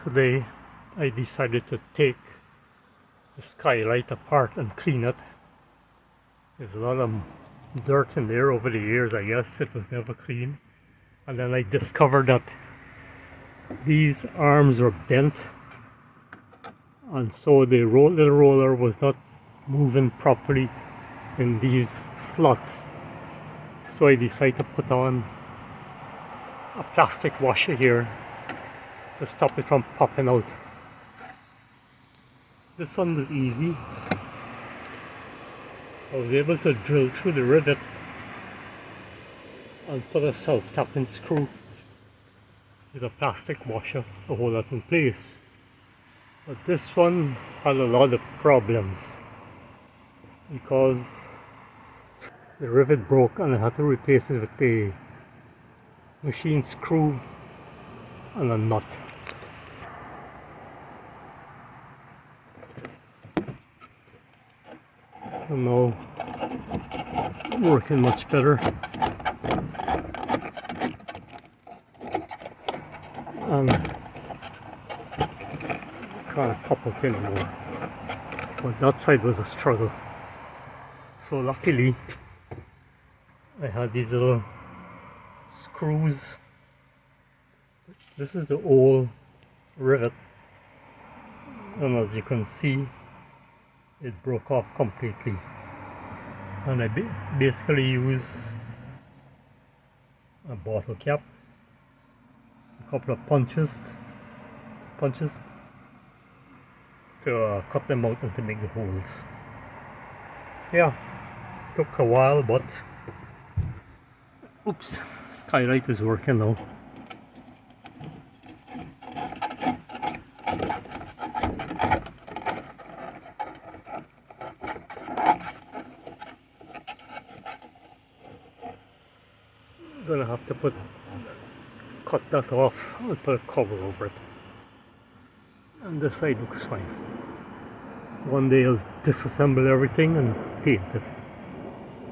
Today I decided to take the skylight apart and clean it. There's a lot of dirt in there over the years. I guess it was never clean. And then I discovered that these arms were bent, and so the little roller was not moving properly in these slots. So I decided to put on a plastic washer here to stop it from popping out. This one was easy. I was able to drill through the rivet and put a self-tapping screw with a plastic washer to hold that in place. But this one had a lot of problems because the rivet broke and I had to replace it with a machine screw and a nut. And now working much better. And can't pop it anymore. But that side was a struggle. So luckily I had these little screws. This is the old rivet, and as you can see it broke off completely, and I basically use a bottle cap, a couple of punches to cut them out and to make the holes. Yeah, took a while, but oops, skylight is working now. Gonna have to cut that off and put a cover over it. And this side looks fine. One day I'll disassemble everything and paint it.